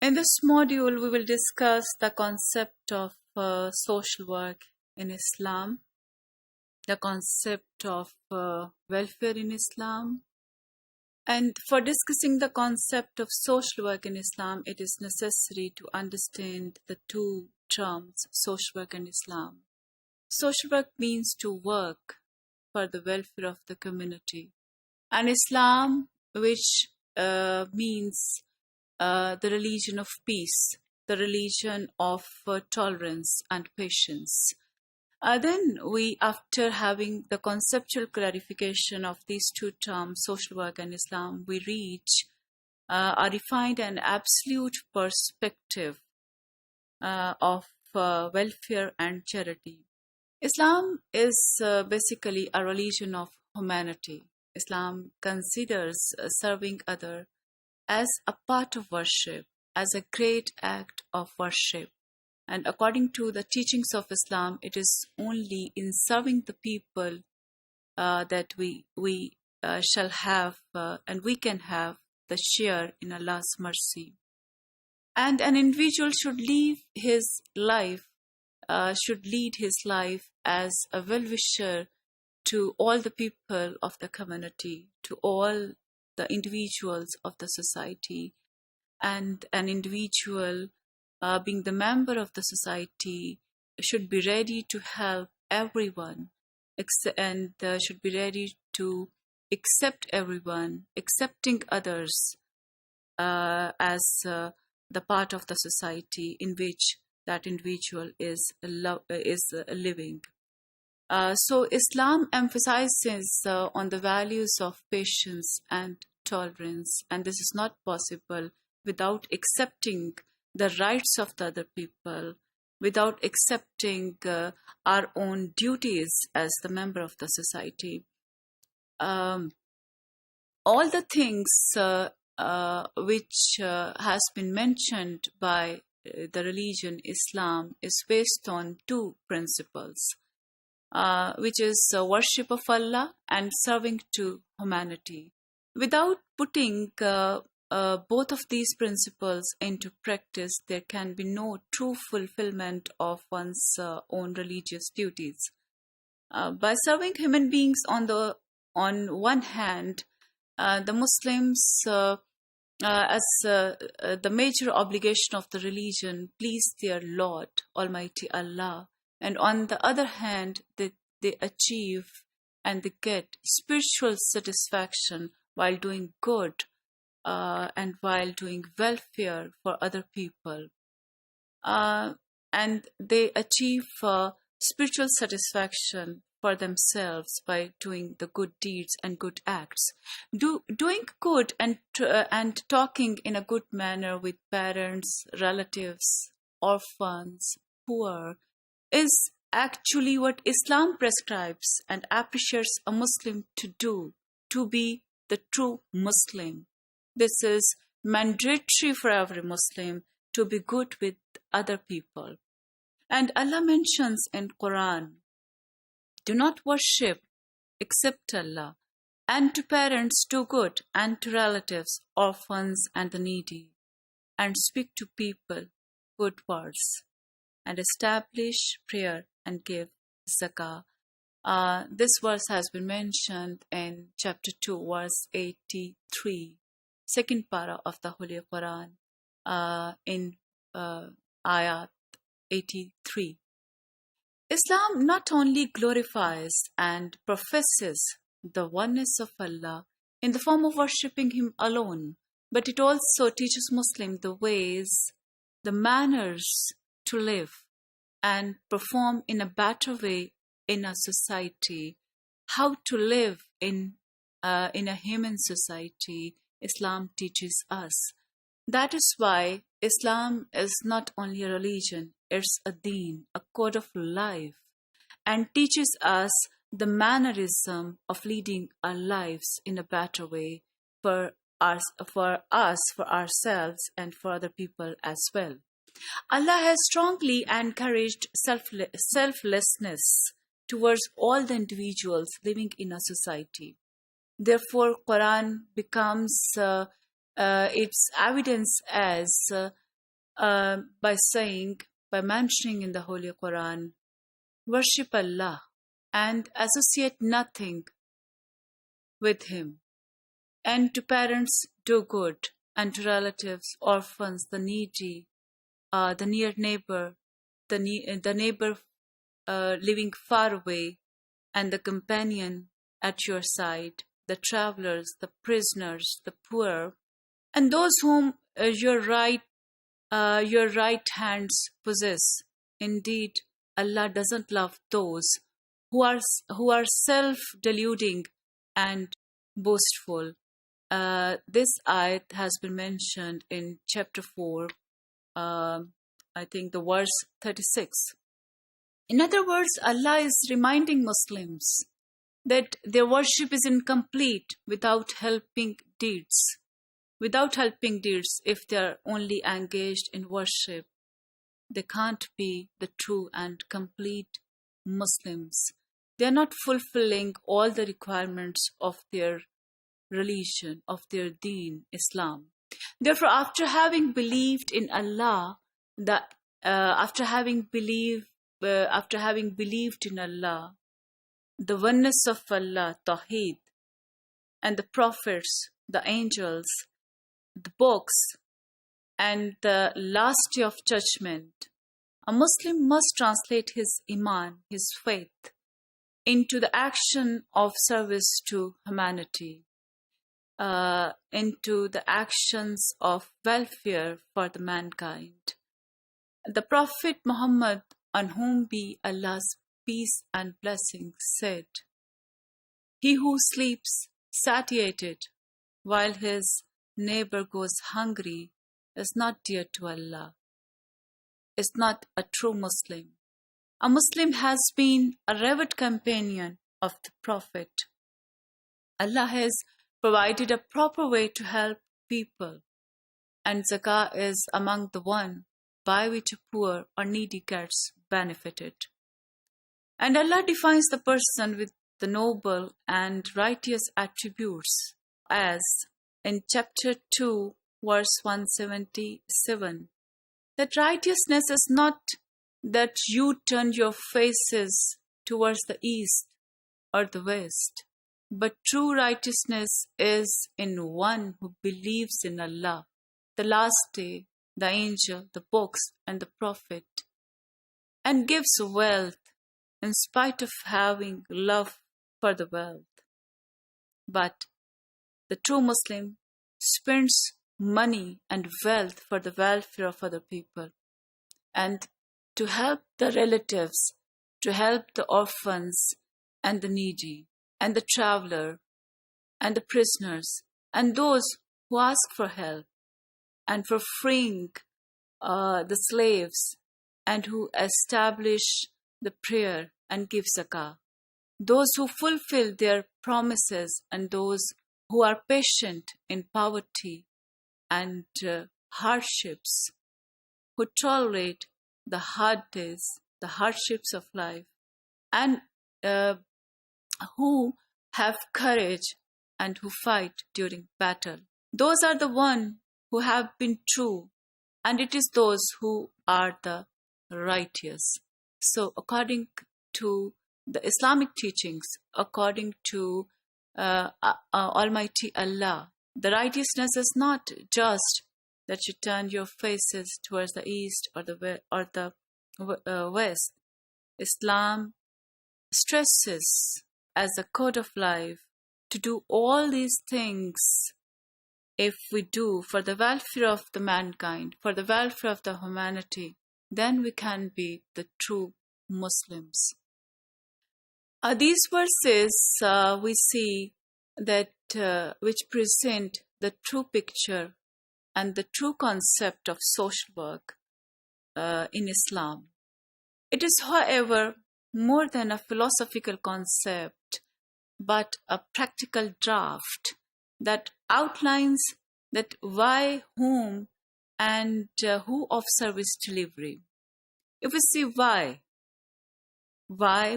In this module, we will discuss the concept of social work in Islam, the concept of welfare in Islam. And for discussing the concept of social work in Islam, it is necessary to understand the two terms, social work and Islam. Social work means to work for the welfare of the community. And Islam, which means the religion of peace, the religion of tolerance and patience. Then we, after having the conceptual clarification of these two terms, social work and Islam, we reach a refined and absolute perspective of welfare and charity. Islam is basically a religion of humanity. Islam considers serving others as a part of worship, as a great act of worship. And according to the teachings of Islam, it is only in serving the people that we shall have and we can have the share in Allah's mercy. And an individual should lead his life as a well-wisher to all the people of the community, to all the individuals of the society. And an individual, being the member of the society, should be ready to help everyone and should be ready to accept everyone, accepting others as the part of the society in which that individual is living. So Islam emphasizes on the values of patience and tolerance, and this is not possible without accepting the rights of the other people, without accepting our own duties as the member of the society. All the things which has been mentioned by the religion Islam is based on two principles, which is worship of Allah and serving to humanity. Without putting both of these principles into practice, there can be no true fulfillment of one's own religious duties. By serving human beings on one hand, the Muslims, as the major obligation of the religion, please their Lord, Almighty Allah. And on the other hand, they achieve and they get spiritual satisfaction while doing good and while doing welfare for other people. And they achieve spiritual satisfaction for themselves by doing the good deeds and good acts. Doing good and talking in a good manner with parents, relatives, orphans, poor is actually what Islam prescribes and appreciates a Muslim to do, to be the true Muslim. This is mandatory for every Muslim to be good with other people. And Allah mentions in Quran, do not worship except Allah, and to parents do good, and to relatives, orphans, and the needy, and speak to people good words, and establish prayer and give zakah. This verse has been mentioned in chapter 2, verse 83, second para of the Holy Quran, in ayat 83. Islam not only glorifies and professes the oneness of Allah in the form of worshipping Him alone, but it also teaches Muslims the ways, the manners to live and perform in a better way in a society, how to live in a human society. Islam teaches us. That is why Islam is not only a religion, it's a deen, a code of life, and teaches us the mannerism of leading our lives in a better way for us, for ourselves, and for other people as well. Allah has strongly encouraged selflessness towards all the individuals living in a society. Therefore, Quran becomes its evidence as by mentioning in the Holy Quran, worship Allah and associate nothing with Him, and to parents do good, and to relatives, orphans, the needy, the near neighbor, the neighbor living far away, and the companion at your side, the travelers, the prisoners, the poor, and those whom your right hands possess. Indeed, Allah doesn't love those who are self-deluding and boastful. This ayat has been mentioned in chapter 4, I think the verse 36. In other words, Allah is reminding Muslims that their worship is incomplete without helping deeds. Without helping deeds, if they are only engaged in worship, they can't be the true and complete Muslims. They are not fulfilling all the requirements of their religion, of their deen, Islam. Therefore, after having believed in Allah, after having believed in Allah, the oneness of Allah, Tawheed, and the prophets, the angels, the books, and the last day of judgment, a Muslim must translate his iman, his faith, into the action of service to humanity, into the actions of welfare for the mankind. The Prophet Muhammad, on whom be Allah's peace and blessings, said, "He who sleeps satiated while his neighbor goes hungry is not dear to Allah, is not a true Muslim." A Muslim has been a revered companion of the Prophet. Allah has provided a proper way to help people, and zakah is among the one by which a poor or needy gets benefited. And Allah defines the person with the noble and righteous attributes, as in chapter 2, verse 177, that righteousness is not that you turn your faces towards the east or the west, but true righteousness is in one who believes in Allah, the last day, the angel, the books, and the prophet, and gives wealth in spite of having love for the wealth. But the true Muslim spends money and wealth for the welfare of other people, and to help the relatives, to help the orphans and the needy, and the traveler, and the prisoners, and those who ask for help, and for freeing the slaves, and who establish the prayer and give zakah. Those who fulfill their promises, and those who are patient in poverty and hardships, who tolerate the hard days, the hardships of life, and who have courage and who fight during battle. Those are the ones who have been true, and it is those who are the righteous. So according to the Islamic teachings, according to Almighty Allah, the righteousness is not just that you turn your faces towards the east or the west. Islam stresses as a code of life to do all these things. If we do for the welfare of the mankind, for the welfare of the humanity, then we can be the true Muslims. These verses we see that which present the true picture and the true concept of social work in Islam. It is, however, more than a philosophical concept, but a practical draft that outlines that why, whom, and who of service delivery. If we see why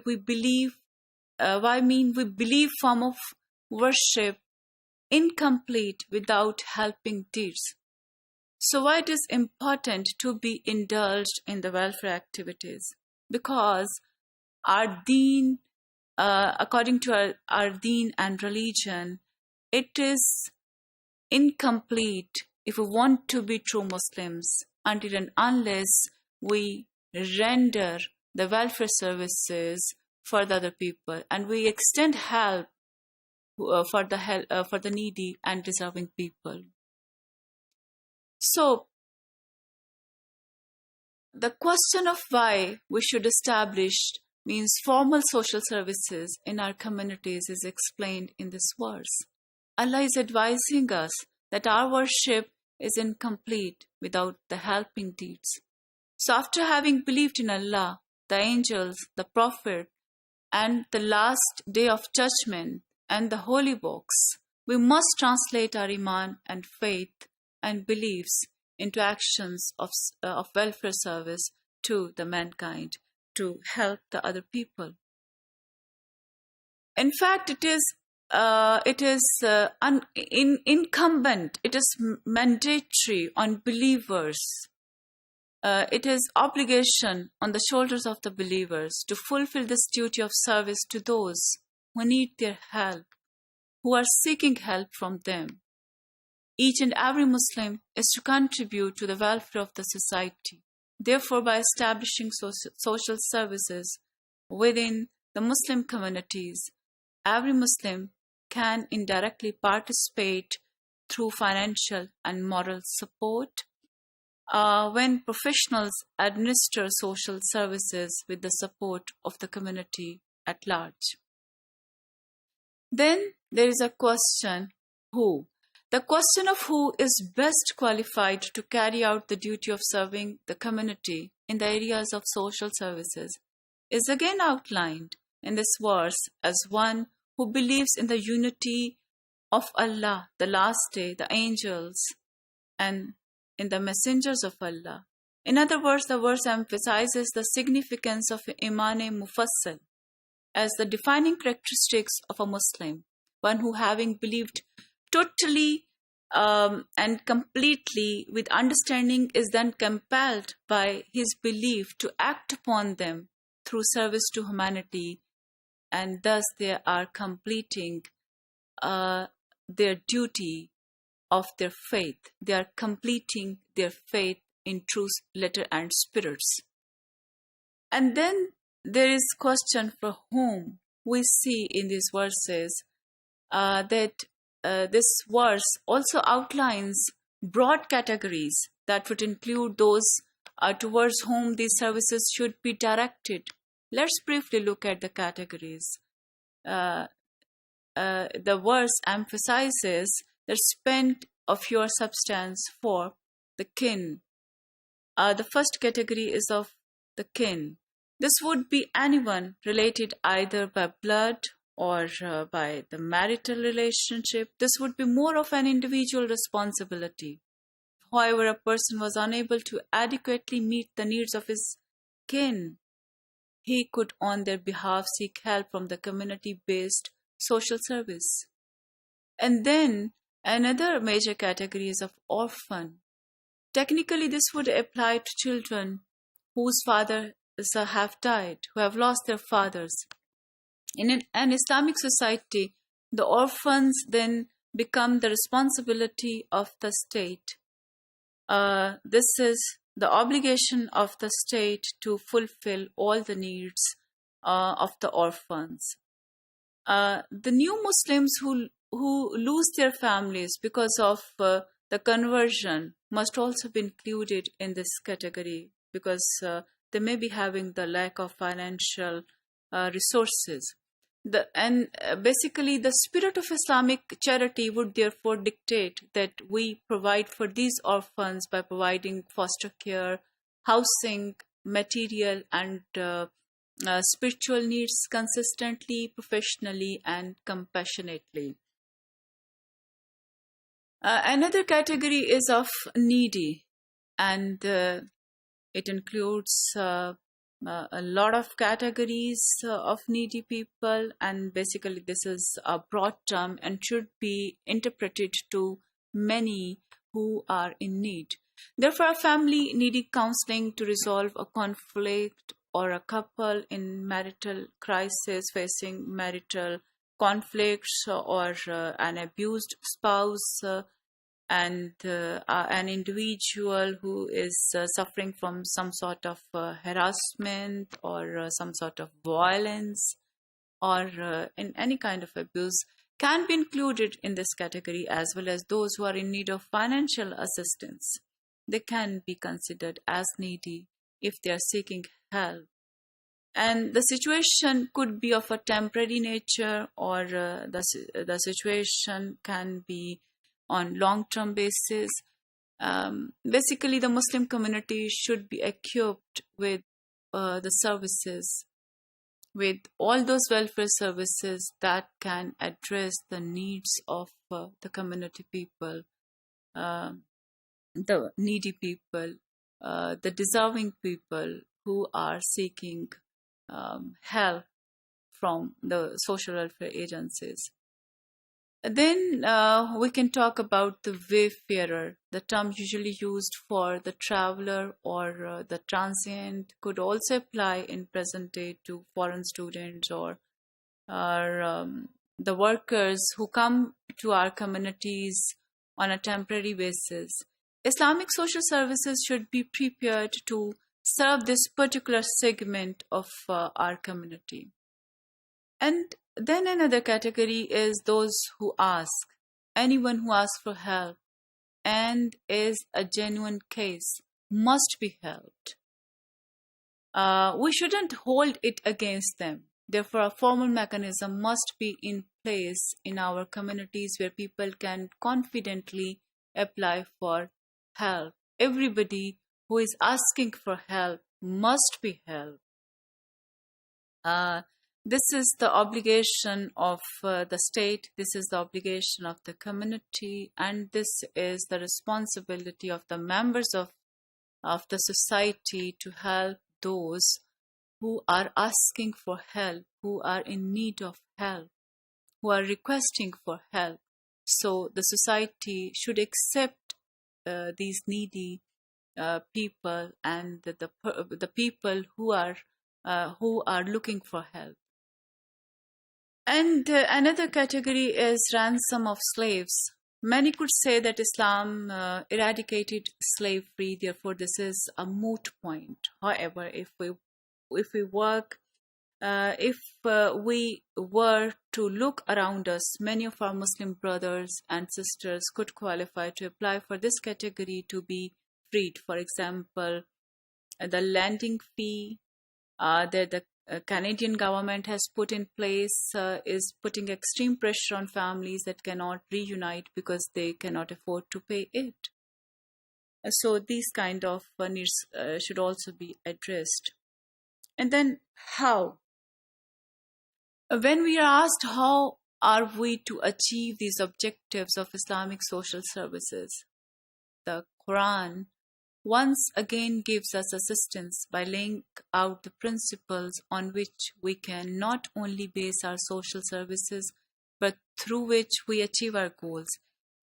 we believe, we believe form of worship incomplete without helping deeds. So why it is important to be indulged in the welfare activities? Because our deen, according to our deen and religion, it is incomplete if we want to be true Muslims until and unless we render the welfare services for the other people and we extend help for the needy and deserving people. So the question of why we should establish means formal social services in our communities is explained in this verse. Allah is advising us that our worship is incomplete without the helping deeds. So after having believed in Allah, the angels, the Prophet, and the last day of judgment and the holy books, we must translate our iman and faith and beliefs into actions of welfare service to the mankind to help the other people. In fact, it is incumbent, it is mandatory on believers. It is obligation on the shoulders of the believers to fulfill this duty of service to those who need their help, who are seeking help from them. Each and every Muslim is to contribute to the welfare of the society. Therefore, by establishing social services within the Muslim communities, every Muslim can indirectly participate through financial and moral support when professionals administer social services with the support of the community at large. Then there is a question, who? The question of who is best qualified to carry out the duty of serving the community in the areas of social services is again outlined in this verse as one who believes in the unity of Allah, the last day, the angels, and in the messengers of Allah. In other words, the verse emphasizes the significance of Iman-e Mufassal as the defining characteristics of a Muslim, one who, having believed totally and completely with understanding, is then compelled by his belief to act upon them through service to humanity, and thus they are completing their duty of their faith. They are completing their faith in truth, letter, and spirits. And then there is question for whom. We see in these verses that this verse also outlines broad categories that would include those towards whom these services should be directed. Let's briefly look at the categories. The verse emphasizes the spend of your substance for the kin. The first category is of the kin. This would be anyone related either by blood or by the marital relationship. This would be more of an individual responsibility. However, a person was unable to adequately meet the needs of his kin, he could on their behalf seek help from the community-based social service. And then another major category is of orphan. Technically, this would apply to children whose fathers have died, who have lost their fathers. In an Islamic society, the orphans then become the responsibility of the state. This is the obligation of the state to fulfill all the needs of the orphans. The new Muslims who lose their families because of the conversion must also be included in this category because they may be having the lack of financial resources. Basically, the spirit of Islamic charity would therefore dictate that we provide for these orphans by providing foster care, housing, material, and spiritual needs consistently, professionally, and compassionately. Another category is of needy, and it includes a lot of categories of needy people, and basically this is a broad term and should be interpreted to many who are in need. Therefore, a family needing counseling to resolve a conflict, or a couple in marital crisis facing marital conflicts, or an abused spouse, and an individual who is suffering from some sort of harassment, or some sort of violence, or in any kind of abuse, can be included in this category, as well as those who are in need of financial assistance. They can be considered as needy if they are seeking help. And the situation could be of a temporary nature, or the situation can be on long-term basis. Basically, the Muslim community should be equipped with the services, with all those welfare services that can address the needs of the community people, the needy people, the deserving people who are seeking help from the social welfare agencies. Then we can talk about the wayfarer. The term usually used for the traveler or the transient could also apply in present day to foreign students, or the workers who come to our communities on a temporary basis. Islamic social services should be prepared to serve this particular segment of our community. And then another category is those who ask. Anyone who asks for help and is a genuine case must be helped. We shouldn't hold it against them. Therefore, a formal mechanism must be in place in our communities where people can confidently apply for help. Everybody who is asking for help must be helped. This is the obligation of the state, this is the obligation of the community, and this is the responsibility of the members of the society to help those who are asking for help, who are in need of help, who are requesting for help. So the society should accept these needy people and the people who are looking for help. And another category is ransom of slaves. Many could say that Islam eradicated slavery, therefore this is a moot point. However, if we were to look around us, many of our Muslim brothers and sisters could qualify to apply for this category to be freed. For example, the landing fee that the Canadian government has put in place is putting extreme pressure on families that cannot reunite because they cannot afford to pay it. So these kind of needs should also be addressed. And then how? When we are asked how are we to achieve these objectives of Islamic social services, the Quran once again gives us assistance by laying out the principles on which we can not only base our social services, but through which we achieve our goals.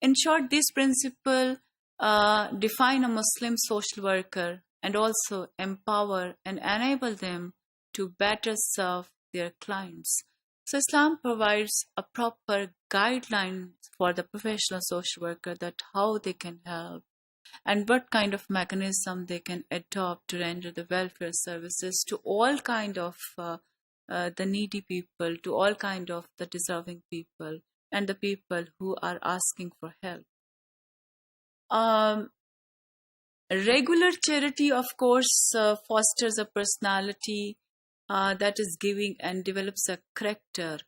In short, these principles define a Muslim social worker and also empower and enable them to better serve their clients. So Islam provides a proper guideline for the professional social worker that how they can help and what kind of mechanism they can adopt to render the welfare services to all kind of the needy people, to all kind of the deserving people and the people who are asking for help. Regular charity, of course, fosters a personality that is giving and develops a character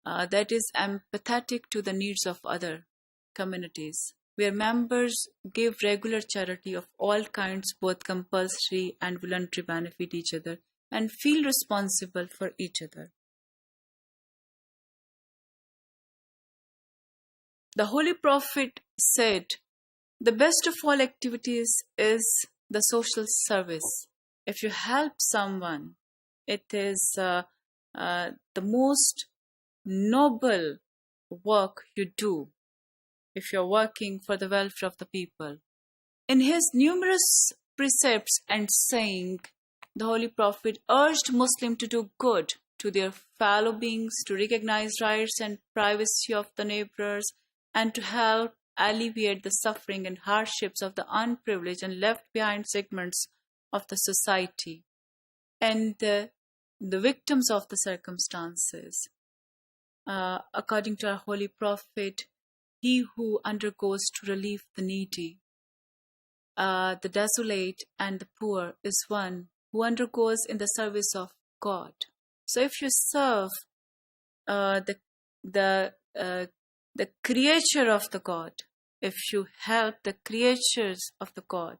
that is empathetic to the needs of other communities, where members give regular charity of all kinds, both compulsory and voluntary, benefit each other and feel responsible for each other. The Holy Prophet said, "The best of all activities is the social service." If you help someone, it is the most noble work you do if you're working for the welfare of the people. In his numerous precepts and saying, the Holy Prophet urged Muslims to do good to their fellow beings, to recognize rights and privacy of the neighbors, and to help alleviate the suffering and hardships of the unprivileged and left behind segments of the society and the victims of the circumstances. According to our Holy Prophet, he who undergoes to relieve the needy, the desolate and the poor is one who undergoes in the service of God. So if you serve the creature of the God, if you help the creatures of the God,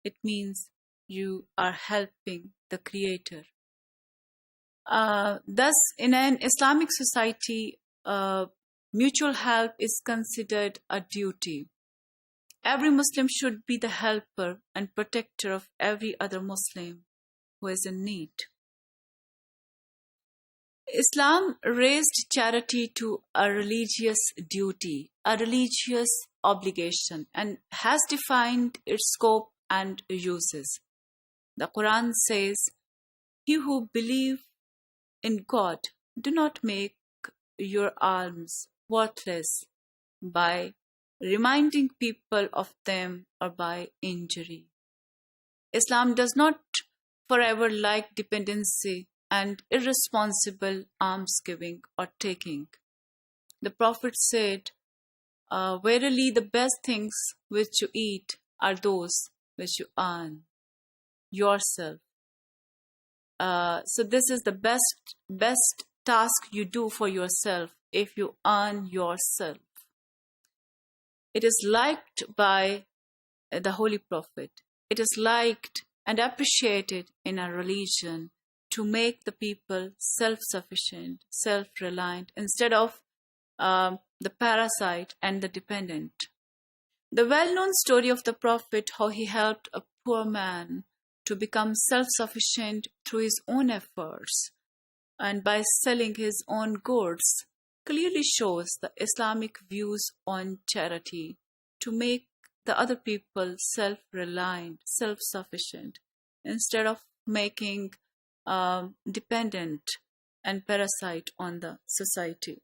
it means you are helping the Creator. Thus, in an Islamic society, mutual help is considered a duty. Every Muslim should be the helper and protector of every other Muslim who is in need. Islam raised charity to a religious duty, a religious obligation, and has defined its scope and uses. The Quran says, "He who believes in God, do not make your alms worthless by reminding people of them or by injury." Islam does not forever like dependency and irresponsible almsgiving or taking. The Prophet said, "Verily the best things which you eat are those which you earn yourself." So this is the best task you do for yourself if you earn yourself. It is liked by the Holy Prophet. It is liked and appreciated in our religion to make the people self-sufficient, self-reliant, instead of the parasite and the dependent. The well-known story of the Prophet, how he helped a poor man to become self-sufficient through his own efforts and by selling his own goods, clearly shows the Islamic views on charity to make the other people self-reliant, self-sufficient, instead of making dependent and parasite on the society.